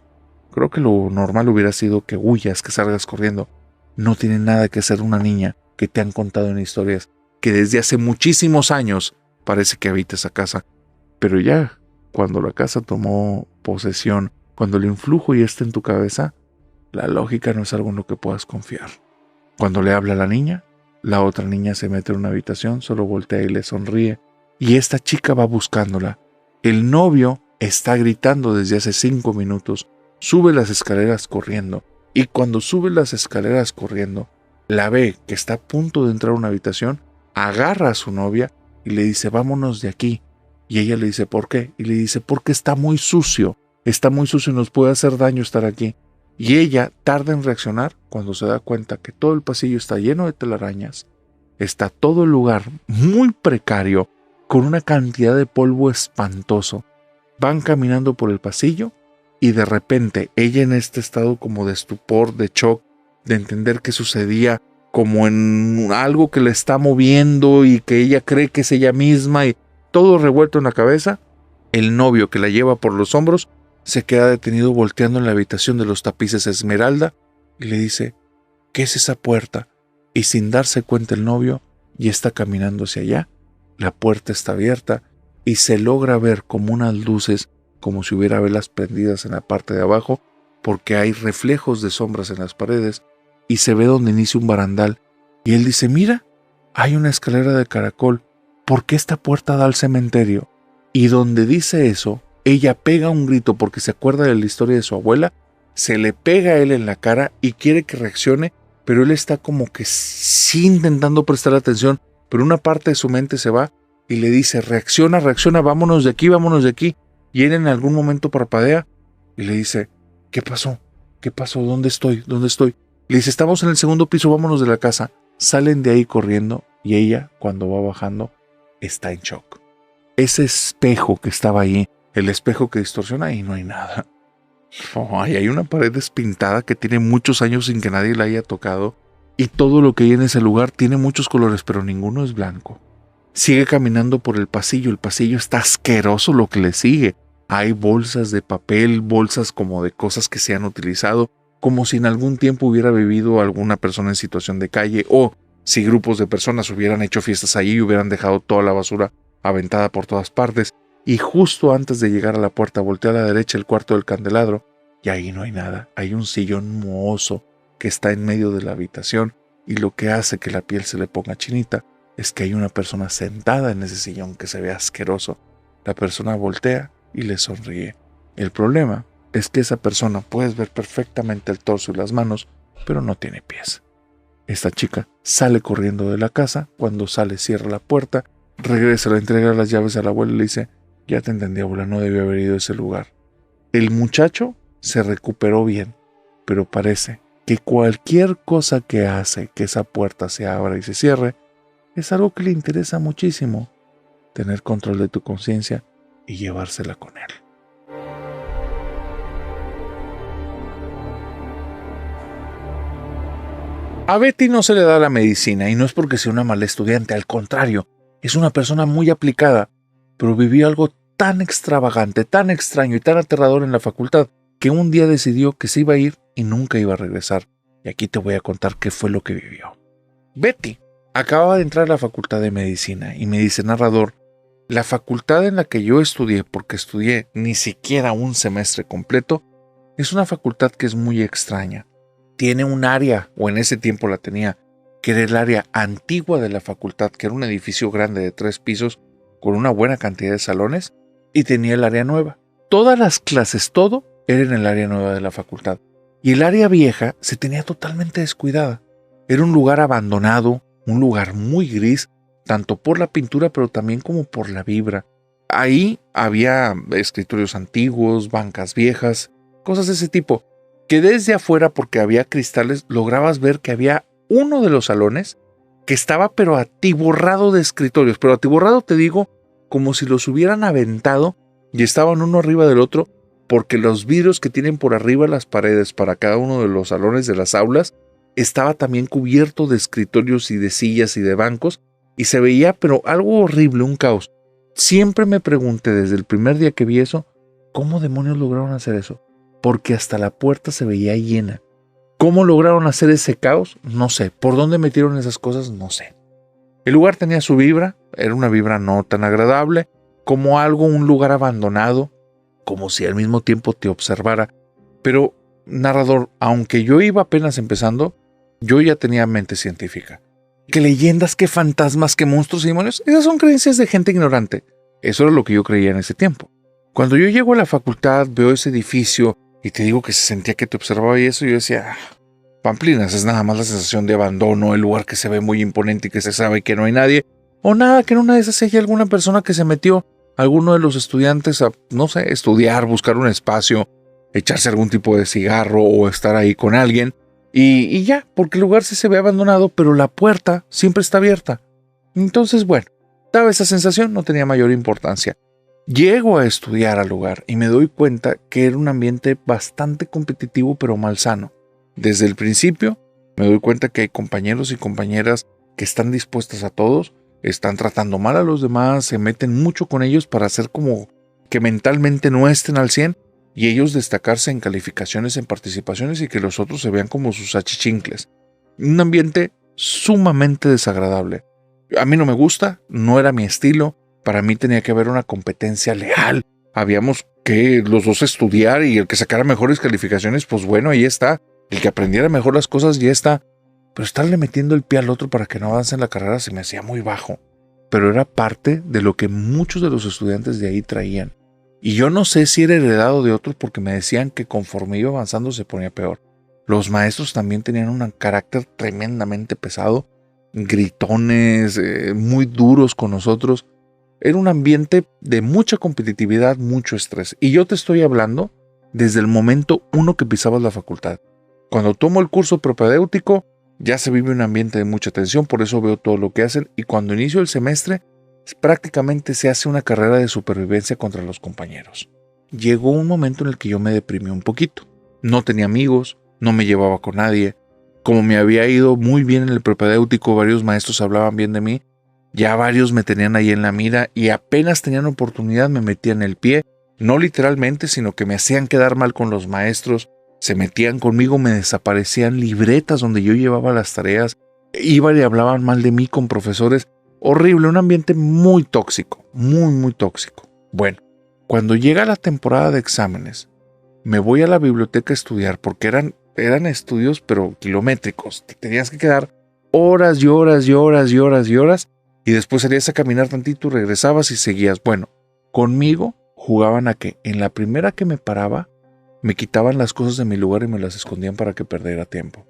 creo que lo normal hubiera sido que huyas, que salgas corriendo. No tiene nada que ser una niña que te han contado en historias que desde hace muchísimos años parece que habita esa casa. Pero ya, cuando la casa tomó posesión, cuando el influjo ya está en tu cabeza, la lógica no es algo en lo que puedas confiar. Cuando le habla a la niña, la otra niña se mete en una habitación, solo voltea y le sonríe, y esta chica va buscándola. El novio está gritando desde hace 5 minutos, sube las escaleras corriendo, y cuando sube las escaleras corriendo, la ve que está a punto de entrar a una habitación, agarra a su novia y le dice: vámonos de aquí. Y ella le dice: ¿por qué? Y le dice: porque está muy sucio y nos puede hacer daño estar aquí. Y ella tarda en reaccionar cuando se da cuenta que todo el pasillo está lleno de telarañas, está todo el lugar muy precario, con una cantidad de polvo espantoso. Van caminando por el pasillo y de repente ella, en este estado como de estupor, de shock, de entender qué sucedía, como en algo que la está moviendo y que ella cree que es ella misma y todo revuelto en la cabeza, el novio, que la lleva por los hombros, se queda detenido volteando en la habitación de los tapices esmeralda y le dice: ¿qué es esa puerta? Y sin darse cuenta el novio ya está caminando hacia allá. La puerta está abierta y se logra ver como unas luces, como si hubiera velas prendidas en la parte de abajo, porque hay reflejos de sombras en las paredes y se ve donde inicia un barandal. Y él dice: mira, hay una escalera de caracol, ¿por qué esta puerta da al cementerio? Y donde dice eso, ella pega un grito porque se acuerda de la historia de su abuela, se le pega a él en la cara y quiere que reaccione, pero él está como que sí intentando prestar atención, pero una parte de su mente se va y le dice: reacciona, vámonos de aquí, vámonos de aquí. Y él en algún momento parpadea y le dice: ¿qué pasó? ¿Qué pasó? ¿Dónde estoy? ¿Dónde estoy? Le dice: estamos en el segundo piso, vámonos de la casa. Salen de ahí corriendo y ella, cuando va bajando, está en shock. Ese espejo que estaba ahí, el espejo que distorsiona, y no hay nada. Hay una pared despintada que tiene muchos años sin que nadie la haya tocado, y todo lo que hay en ese lugar tiene muchos colores, pero ninguno es blanco. Sigue caminando por el pasillo está asqueroso lo que le sigue. Hay bolsas de papel, bolsas como de cosas que se han utilizado, como si en algún tiempo hubiera vivido alguna persona en situación de calle, o si grupos de personas hubieran hecho fiestas allí y hubieran dejado toda la basura aventada por todas partes. Y justo antes de llegar a la puerta, voltea a la derecha el cuarto del candelabro, y ahí no hay nada. Hay un sillón mohoso que está en medio de la habitación, y lo que hace que la piel se le ponga chinita es que hay una persona sentada en ese sillón que se ve asqueroso. La persona voltea y le sonríe. El problema es que esa persona, puedes ver perfectamente el torso y las manos, pero no tiene pies. Esta chica sale corriendo de la casa. Cuando sale, cierra la puerta, regresa, le entrega las llaves a la abuela y le dice: ya te entendí, abuela, no debió haber ido a ese lugar. El muchacho se recuperó bien, pero parece que cualquier cosa que hace que esa puerta se abra y se cierre es algo que le interesa muchísimo: tener control de tu conciencia y llevársela con él. A Betty no se le da la medicina, y no es porque sea una mala estudiante, al contrario, es una persona muy aplicada, pero vivió algo tan extravagante, tan extraño y tan aterrador en la facultad, que un día decidió que se iba a ir y nunca iba a regresar. Y aquí te voy a contar qué fue lo que vivió. Betty acababa de entrar a la facultad de medicina y me dice: narrador, La facultad en la que yo estudié, porque estudié ni siquiera un semestre completo, es una facultad que es muy extraña. Tiene un área, o en ese tiempo la tenía, que era el área antigua de la facultad, que era un edificio grande de 3 pisos con una buena cantidad de salones, y tenía el área nueva. Todas las clases, todo, era en el área nueva de la facultad. Y el área vieja se tenía totalmente descuidada. Era un lugar abandonado, un lugar muy gris, tanto por la pintura pero también como por la vibra. Ahí había escritorios antiguos, bancas viejas, cosas de ese tipo, que desde afuera, porque había cristales, lograbas ver que había uno de los salones que estaba pero atiborrado de escritorios. Pero atiborrado, te digo, como si los hubieran aventado y estaban uno arriba del otro, porque los vidrios que tienen por arriba las paredes para cada uno de los salones de las aulas estaba también cubierto de escritorios y de sillas y de bancos, y se veía pero algo horrible, un caos. Siempre me pregunté desde el primer día que vi eso, ¿cómo demonios lograron hacer eso? Porque hasta la puerta se veía llena. ¿Cómo lograron hacer ese caos? No sé. ¿Por dónde metieron esas cosas? No sé. El lugar tenía su vibra, era una vibra no tan agradable, como algo, un lugar abandonado, como si al mismo tiempo te observara. Pero, narrador, aunque yo iba apenas empezando, yo ya tenía mente científica. ¿Qué leyendas, qué fantasmas, qué monstruos y demonios? Esas son creencias de gente ignorante. Eso era lo que yo creía en ese tiempo. Cuando yo llego a la facultad, veo ese edificio y te digo que se sentía que te observaba y eso, yo decía, pamplinas, es nada más la sensación de abandono, el lugar que se ve muy imponente y que se sabe que no hay nadie, o nada, que en una de esas haya alguna persona que se metió, alguno de los estudiantes a, no sé, estudiar, buscar un espacio, echarse algún tipo de cigarro o estar ahí con alguien, y ya, porque el lugar sí se ve abandonado, pero la puerta siempre está abierta. Entonces, bueno, daba esa sensación, no tenía mayor importancia. Llego a estudiar al lugar y me doy cuenta que era un ambiente bastante competitivo pero malsano. Desde el principio me doy cuenta que hay compañeros y compañeras que están dispuestas a todos, están tratando mal a los demás, se meten mucho con ellos para hacer como que mentalmente no estén al 100 y ellos destacarse en calificaciones, en participaciones y que los otros se vean como sus achichincles. Un ambiente sumamente desagradable. A mí no me gusta, no era mi estilo. Para mí tenía que haber una competencia leal. Habíamos que los dos estudiar y el que sacara mejores calificaciones, pues bueno, ahí está. El que aprendiera mejor las cosas, ya está. Pero estarle metiendo el pie al otro para que no avance en la carrera se me hacía muy bajo. Pero era parte de lo que muchos de los estudiantes de ahí traían. Y yo no sé si era heredado de otros porque me decían que conforme iba avanzando se ponía peor. Los maestros también tenían un carácter tremendamente pesado, gritones, muy duros con nosotros. Era un ambiente de mucha competitividad, mucho estrés. Y yo te estoy hablando desde el momento 1 que pisabas la facultad. Cuando tomo el curso propedéutico, ya se vive un ambiente de mucha tensión, por eso veo todo lo que hacen. Y cuando inicio el semestre, prácticamente se hace una carrera de supervivencia contra los compañeros. Llegó un momento en el que yo me deprimí un poquito. No tenía amigos, no me llevaba con nadie. Como me había ido muy bien en el propedéutico, varios maestros hablaban bien de mí. Ya varios me tenían ahí en la mira y apenas tenían oportunidad me metían el pie, no literalmente, sino que me hacían quedar mal con los maestros, se metían conmigo, me desaparecían libretas donde yo llevaba las tareas, iban y hablaban mal de mí con profesores. Horrible, un ambiente muy tóxico, muy tóxico. Bueno, cuando llega la temporada de exámenes, me voy a la biblioteca a estudiar porque eran estudios pero kilométricos, te tenías que quedar horas y horas y horas y horas y horas. Y después salías a caminar tantito, regresabas y seguías. Bueno, conmigo jugaban a que en la primera que me paraba, me quitaban las cosas de mi lugar y me las escondían para que perdiera tiempo.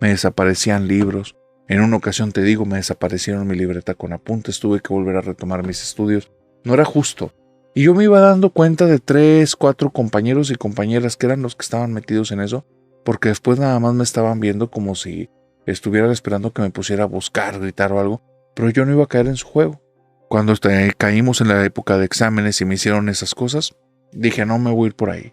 Me desaparecían libros. En una ocasión, te digo, me desaparecieron mi libreta con apuntes. Tuve que volver a retomar mis estudios. No era justo. Y yo me iba dando cuenta de 3, 4 compañeros y compañeras que eran los que estaban metidos en eso, porque después nada más me estaban viendo como si estuvieran esperando que me pusiera a buscar, gritar o algo. Pero yo no iba a caer en su juego. Cuando caímos en la época de exámenes y me hicieron esas cosas, dije no me voy a ir por ahí.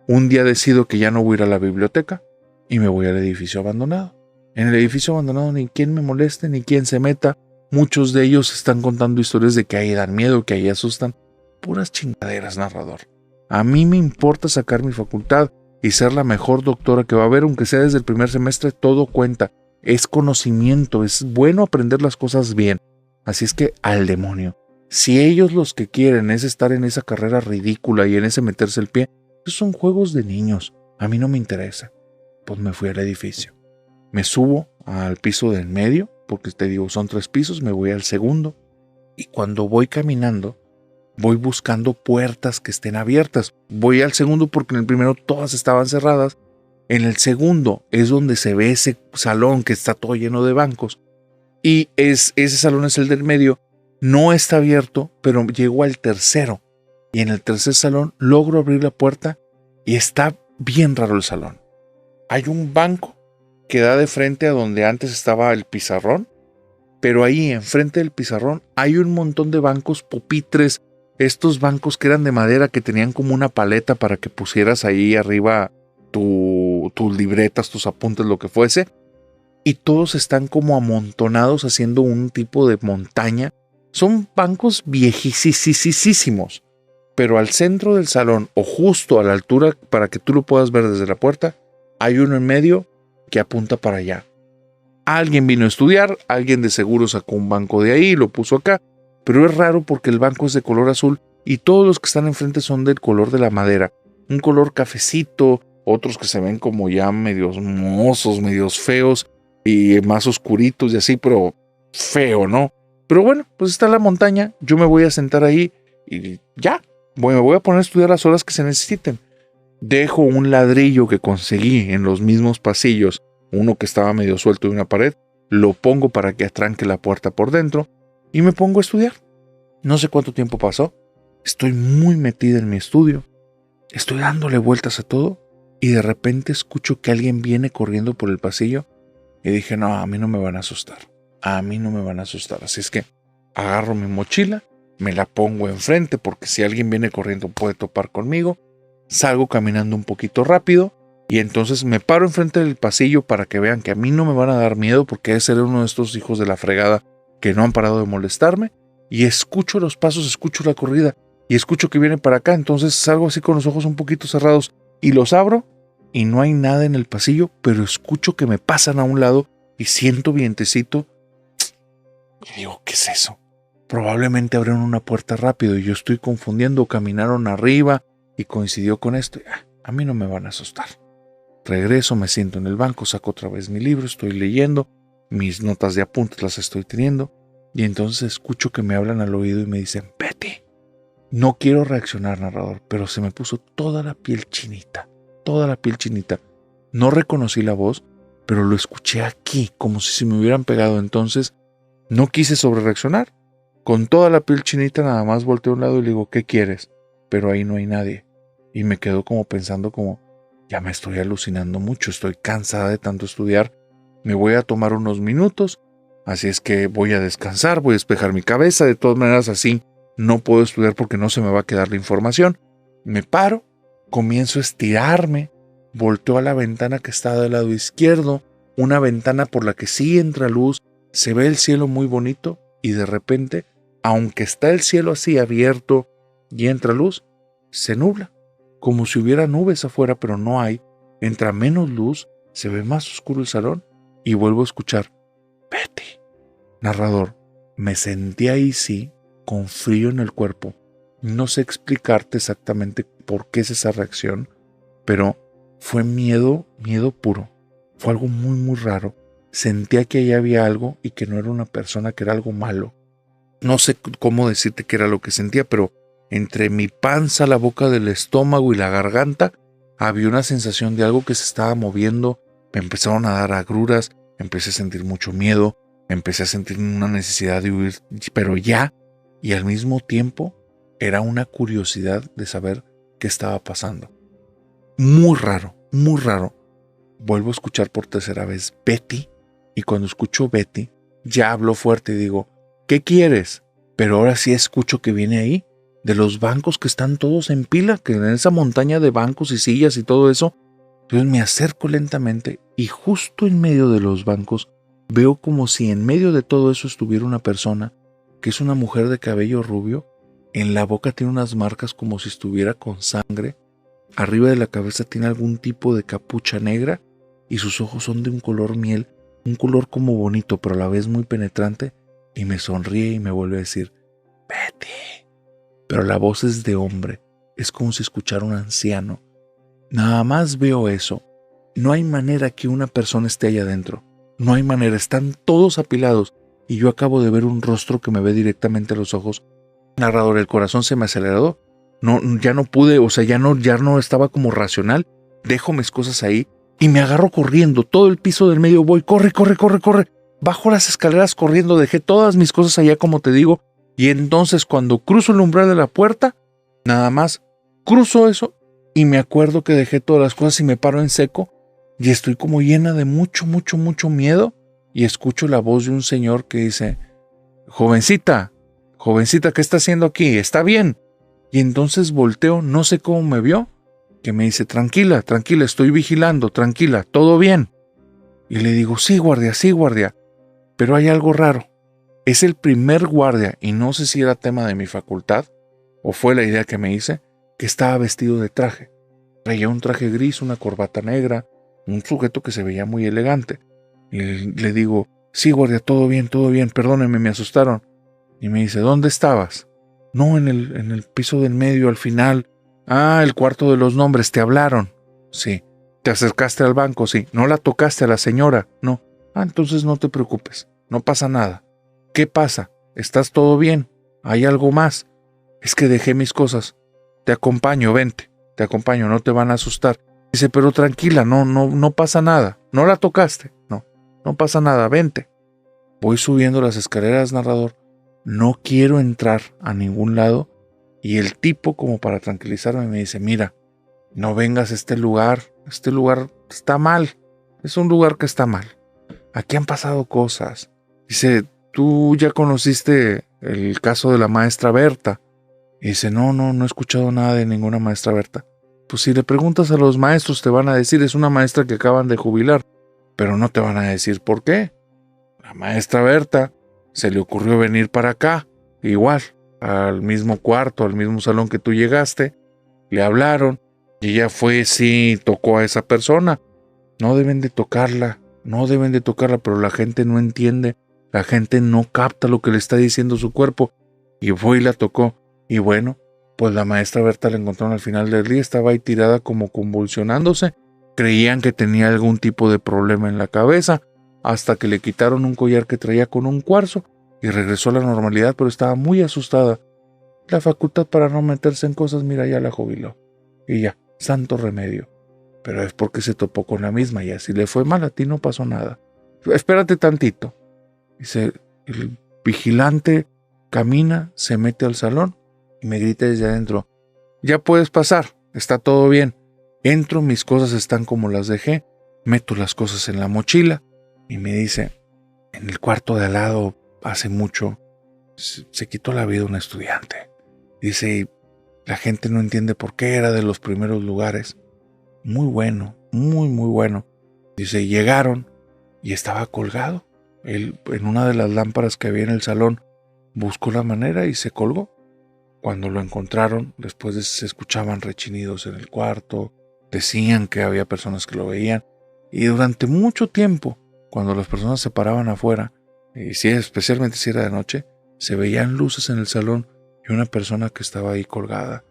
Un día decido que ya no voy a ir a la biblioteca y me voy al edificio abandonado. En el edificio abandonado ni quien me moleste ni quien se meta. Muchos de ellos están contando historias de que ahí dan miedo, que ahí asustan. Puras chingaderas, narrador. A mí me importa sacar mi facultad y ser la mejor doctora que va a haber, aunque sea desde el primer semestre, todo cuenta. Es conocimiento, es bueno aprender las cosas bien. Así es que al demonio. Si ellos los que quieren es estar en esa carrera ridícula y en ese meterse el pie, esos son juegos de niños. A mí no me interesa. Pues me fui al edificio. Me subo al piso del medio, porque te digo, son 3 pisos, me voy al segundo. Y cuando voy caminando, voy buscando puertas que estén abiertas. Voy al segundo porque en el primero todas estaban cerradas. En el segundo es donde se ve ese salón que está todo lleno de bancos. Y ese salón es el del medio. No está abierto, pero llego al tercero. Y en el tercer salón logro abrir la puerta y está bien raro el salón. Hay un banco que da de frente a donde antes estaba el pizarrón, pero ahí enfrente del pizarrón hay un montón de bancos pupitres, estos bancos que eran de madera que tenían como una paleta para que pusieras ahí arriba tus libretas, tus apuntes, lo que fuese, y todos están como amontonados haciendo un tipo de montaña. Son bancos viejísimos, pero al centro del salón o justo a la altura para que tú lo puedas ver desde la puerta, hay uno en medio que apunta para allá. Alguien vino a estudiar, alguien de seguro sacó un banco de ahí y lo puso acá, pero es raro porque el banco es de color azul y todos los que están enfrente son del color de la madera, un color cafecito, otros que se ven como ya medios mozos, medios feos y más oscuritos y así, pero feo, ¿no? Pero bueno, pues está la montaña, yo me voy a sentar ahí y ya, me voy a poner a estudiar las horas que se necesiten. Dejo un ladrillo que conseguí en los mismos pasillos, uno que estaba medio suelto de una pared, lo pongo para que atranque la puerta por dentro y me pongo a estudiar. No sé cuánto tiempo pasó, estoy muy metida en mi estudio, estoy dándole vueltas a todo y de repente escucho que alguien viene corriendo por el pasillo y dije, no, a mí no me van a asustar, así es que agarro mi mochila, me la pongo enfrente porque si alguien viene corriendo puede topar conmigo, salgo caminando un poquito rápido y entonces me paro enfrente del pasillo para que vean que a mí no me van a dar miedo porque ese era uno de estos hijos de la fregada que no han parado de molestarme y escucho los pasos, escucho la corrida y escucho que vienen para acá, entonces salgo así con los ojos un poquito cerrados y los abro y no hay nada en el pasillo, pero escucho que me pasan a un lado y siento vientecito y digo, ¿qué es eso? Probablemente abrieron una puerta rápido y yo estoy confundiendo, caminaron arriba y coincidió con esto. A mí no me van a asustar. Regreso, me siento en el banco, saco otra vez mi libro, estoy leyendo, mis notas de apuntes las estoy teniendo y entonces escucho que me hablan al oído y me dicen, Betty. No quiero reaccionar, narrador, pero se me puso toda la piel chinita. No reconocí la voz, pero lo escuché aquí, como si se me hubieran pegado. Entonces no quise sobrereaccionar. Con toda la piel chinita nada más volteé a un lado y le digo, ¿qué quieres? Pero ahí no hay nadie. Y me quedo como pensando ya me estoy alucinando mucho, estoy cansada de tanto estudiar, me voy a tomar unos minutos, así es que voy a descansar, voy a despejar mi cabeza, de todas maneras así no puedo estudiar porque no se me va a quedar la información. Me paro, comienzo a estirarme, volteo a la ventana que está del lado izquierdo, una ventana por la que sí entra luz, se ve el cielo muy bonito y de repente, aunque está el cielo así abierto y entra luz, se nubla, como si hubiera nubes afuera, pero no hay, entra menos luz, se ve más oscuro el salón y vuelvo a escuchar, Betty. Narrador, me sentí ahí sí, con frío en el cuerpo. No sé explicarte exactamente por qué es esa reacción, pero fue miedo puro. Fue algo muy raro. Sentía que ahí había algo y que no era una persona, que era algo malo. No sé cómo decirte qué era lo que sentía, pero entre mi panza, la boca del estómago y la garganta había una sensación de algo que se estaba moviendo. Me empezaron a dar agruras, empecé a sentir mucho miedo, empecé a sentir una necesidad de huir, pero ya, y al mismo tiempo era una curiosidad de saber qué estaba pasando. Muy raro. Vuelvo a escuchar por tercera vez Betty, y cuando escucho Betty, ya hablo fuerte y digo, ¿qué quieres? Pero ahora sí escucho que viene ahí, de los bancos que están todos en pila, que en esa montaña de bancos y sillas y todo eso. Entonces me acerco lentamente y justo en medio de los bancos veo como si en medio de todo eso estuviera una persona, que es una mujer de cabello rubio, en la boca tiene unas marcas como si estuviera con sangre, arriba de la cabeza tiene algún tipo de capucha negra y sus ojos son de un color miel, un color como bonito pero a la vez muy penetrante, y me sonríe y me vuelve a decir, Betty. Pero la voz es de hombre. Es como si escuchara un anciano. Nada más veo eso. No hay manera que una persona esté allá adentro. No hay manera. Están todos apilados. Y yo acabo de ver un rostro que me ve directamente a los ojos. Narrador, el corazón se me aceleró. No, ya no pude, o sea, ya no estaba como racional. Dejo mis cosas ahí y me agarro corriendo. Todo el piso del medio voy. Corre. Bajo las escaleras corriendo. Dejé todas mis cosas allá, como te digo. Y entonces cuando cruzo el umbral de la puerta, nada más cruzo eso y me acuerdo que dejé todas las cosas y me paro en seco y estoy como llena de mucho miedo y escucho la voz de un señor que dice: jovencita, ¿qué está haciendo aquí? ¿Está bien? Y entonces volteo, no sé cómo me vio, que me dice: tranquila, estoy vigilando, tranquila, todo bien. Y le digo: sí, guardia, pero hay algo raro. Es el primer guardia, y no sé si era tema de mi facultad, o fue la idea que me hice, que estaba vestido de traje. Traía un traje gris, una corbata negra, un sujeto que se veía muy elegante. Y le digo: sí, guardia, todo bien, perdóneme, me asustaron. Y me dice: ¿dónde estabas? No, en el piso del medio, al final. Ah, el cuarto de los nombres, ¿te hablaron? Sí. ¿Te acercaste al banco? Sí. ¿No la tocaste a la señora? No. Ah, entonces no te preocupes, no pasa nada. ¿Qué pasa? ¿Estás todo bien? ¿Hay algo más? Es que dejé mis cosas. Te acompaño, vente. Te acompaño, no te van a asustar. Dice: pero tranquila, no pasa nada. ¿No la tocaste? No pasa nada, vente. Voy subiendo las escaleras, narrador. No quiero entrar a ningún lado. Y el tipo, como para tranquilizarme, me dice: mira, no vengas a este lugar está mal. Es un lugar que está mal. Aquí han pasado cosas. Dice: ¿tú ya conociste el caso de la maestra Berta? Y dice: no he escuchado nada de ninguna maestra Berta. Pues si le preguntas a los maestros te van a decir: es una maestra que acaban de jubilar. Pero no te van a decir por qué. La maestra Berta se le ocurrió venir para acá, igual, al mismo cuarto, al mismo salón que tú llegaste. Le hablaron y ella fue, sí, tocó a esa persona. No deben de tocarla, pero la gente no entiende. La gente no capta lo que le está diciendo su cuerpo. Y fue y la tocó. Y bueno, pues la maestra Berta la encontraron al final del día. Estaba ahí tirada como convulsionándose. Creían que tenía algún tipo de problema en la cabeza, hasta que le quitaron un collar que traía con un cuarzo y regresó a la normalidad, pero estaba muy asustada. La facultad para no meterse en cosas, mira, ya la jubiló. Y ya, santo remedio. Pero es porque se topó con la misma y así le fue mal, a ti no pasó nada. Espérate tantito. Dice, el vigilante camina, se mete al salón y me grita desde adentro: ya puedes pasar, está todo bien. Entro, mis cosas están como las dejé, meto las cosas en la mochila y me dice: en el cuarto de al lado hace mucho se quitó la vida un estudiante. Dice, la gente no entiende por qué, era de los primeros lugares. Muy bueno, muy bueno. Dice, llegaron y estaba colgado. Él, en una de las lámparas que había en el salón, buscó la manera y se colgó. Cuando lo encontraron, después se escuchaban rechinidos en el cuarto, decían que había personas que lo veían, y durante mucho tiempo, cuando las personas se paraban afuera, y si, especialmente si era de noche, se veían luces en el salón y una persona que estaba ahí colgada.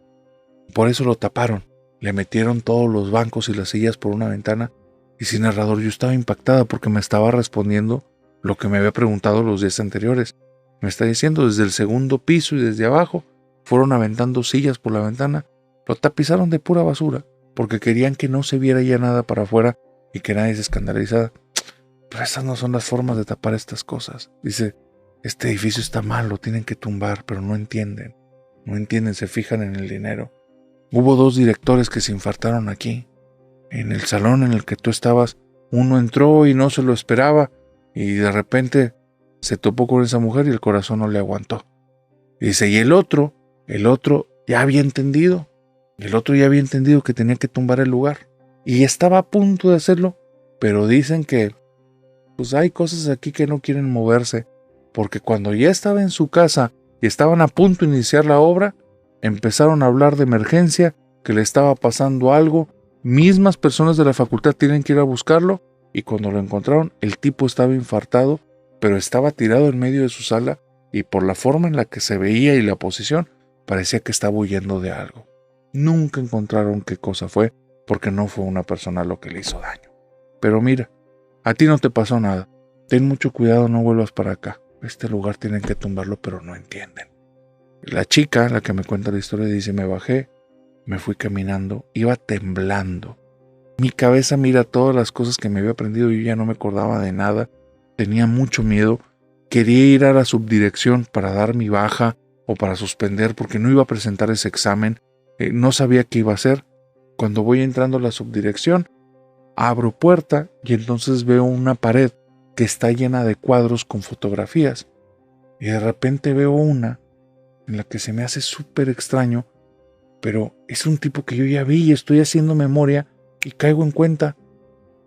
Por eso lo taparon, le metieron todos los bancos y las sillas por una ventana, y sin narrador yo estaba impactada porque me estaba respondiendo lo que me había preguntado los días anteriores. Me está diciendo, desde el segundo piso y desde abajo, fueron aventando sillas por la ventana, lo tapizaron de pura basura, porque querían que no se viera ya nada para afuera y que nadie se escandalizara. Pero esas no son las formas de tapar estas cosas. Dice, este edificio está mal, lo tienen que tumbar, pero no entienden, se fijan en el dinero. Hubo 2 directores que se infartaron aquí. En el salón en el que tú estabas, uno entró y no se lo esperaba, y de repente se topó con esa mujer y el corazón no le aguantó. Dice, y el otro ya había entendido. Que tenía que tumbar el lugar. Y estaba a punto de hacerlo, pero dicen que pues hay cosas aquí que no quieren moverse, porque cuando ya estaba en su casa y estaban a punto de iniciar la obra, empezaron a hablar de emergencia, que le estaba pasando algo, mismas personas de la facultad tienen que ir a buscarlo, y cuando lo encontraron, el tipo estaba infartado, pero estaba tirado en medio de su sala, y por la forma en la que se veía y la posición, parecía que estaba huyendo de algo. Nunca encontraron qué cosa fue, porque no fue una persona lo que le hizo daño. Pero mira, a ti no te pasó nada. Ten mucho cuidado, no vuelvas para acá. Este lugar tienen que tumbarlo, pero no entienden. La chica, la que me cuenta la historia, dice, me bajé, me fui caminando, iba temblando. Mi cabeza mira todas las cosas que me había aprendido y yo ya no me acordaba de nada. Tenía mucho miedo. Quería ir a la subdirección para dar mi baja o para suspender porque no iba a presentar ese examen. No sabía qué iba a hacer. Cuando voy entrando a la subdirección, abro puerta y entonces veo una pared que está llena de cuadros con fotografías. Y de repente veo una en la que se me hace súper extraño, pero es un tipo que yo ya vi y estoy haciendo memoria y caigo en cuenta.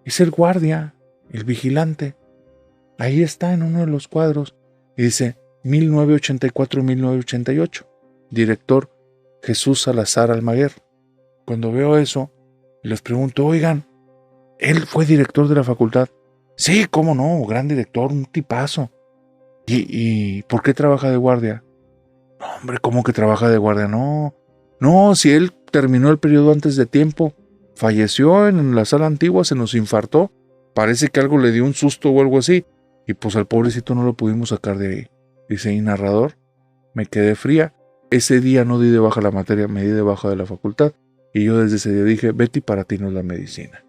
Es el guardia, el vigilante. Ahí está en uno de los cuadros y dice 1984 y 1988. Director Jesús Salazar Almaguer. Cuando veo eso, les pregunto, oigan, ¿él fue director de la facultad? Sí, cómo no, gran director, un tipazo. ¿Y por qué trabaja de guardia? No, hombre, ¿cómo que trabaja de guardia? No, si él terminó el periodo antes de tiempo, falleció en la sala antigua, se nos infartó, parece que algo le dio un susto o algo así, y pues al pobrecito no lo pudimos sacar de ahí. Dice, y narrador, me quedé fría, ese día no di de baja la materia, me di de baja de la facultad, y yo desde ese día dije, Betty, para ti no es la medicina.